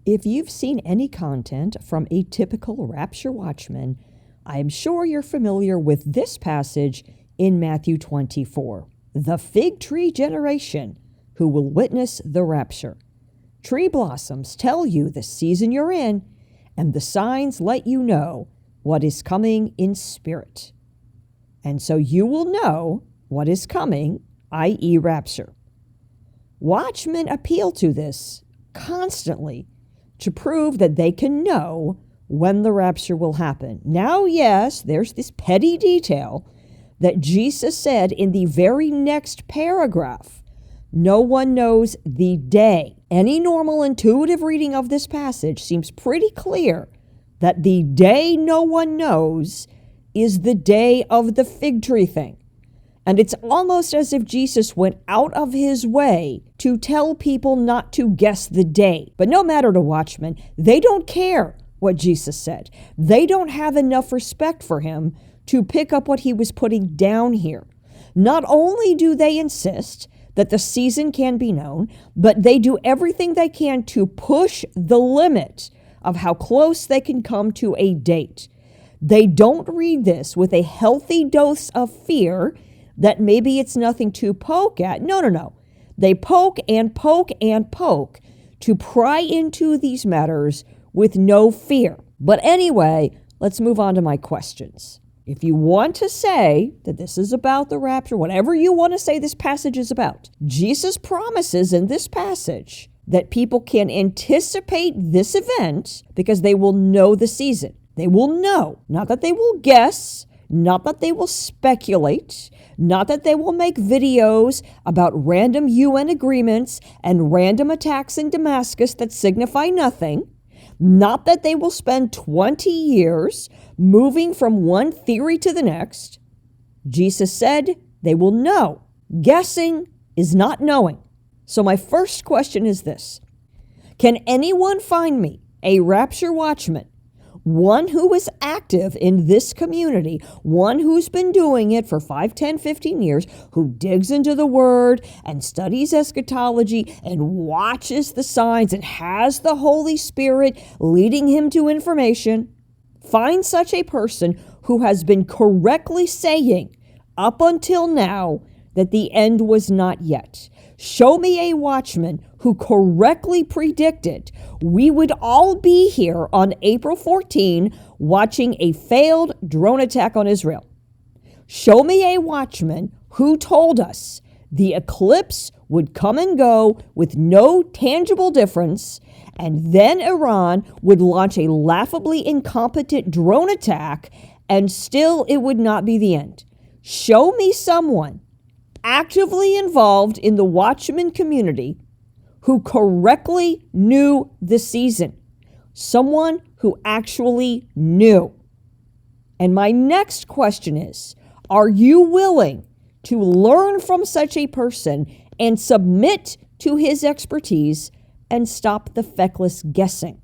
If you've seen any content from a typical rapture watchman, I am sure you're familiar with this passage in Matthew 24. The fig tree generation who will witness the rapture. Tree blossoms tell you the season you're in, and the signs let you know what is coming in spirit. And so you will know what is coming, i.e. rapture. Watchmen appeal to this constantly to prove that they can know when the rapture will happen. Now, yes, there's this petty detail that Jesus said in the very next paragraph. No one knows the day. Any normal intuitive reading of this passage seems pretty clear that the day no one knows is the day of the fig tree thing. And it's almost as if Jesus went out of his way to tell people not to guess the day. But no matter to watchmen, they don't care what Jesus said. They don't have enough respect for him to pick up what he was putting down here. Not only do they insist that the season can be known, but they do everything they can to push the limit of how close they can come to a date. They don't read this with a healthy dose of fear that maybe it's nothing to poke at. No. They poke and poke and poke to pry into these matters with no fear. But anyway, let's move on to my questions. If you want to say that this is about the rapture, whatever you want to say this passage is about, Jesus promises in this passage that people can anticipate this event because they will know the season. They will know, not that they will guess, not that they will speculate, not that they will make videos about random UN agreements and random attacks in Damascus that signify nothing, not that they will spend 20 years moving from one theory to the next. Jesus said they will know. Guessing is not knowing. So my first question is this. Can anyone find me a rapture watchman, one who is active in this community, one who's been doing it for 5, 10, 15 years, who digs into the word and studies eschatology and watches the signs and has the Holy Spirit leading him to information? Find such a person who has been correctly saying up until now that the end was not yet. Show me a watchman who correctly predicted we would all be here on April 14 watching a failed drone attack on Israel. Show me a watchman who told us the eclipse would come and go with no tangible difference, and then Iran would launch a laughably incompetent drone attack, and still it would not be the end. Show me someone actively involved in the watchman community who correctly knew the season. Someone who actually knew. And my next question is, are you willing to learn from such a person and submit to his expertise and stop the feckless guessing?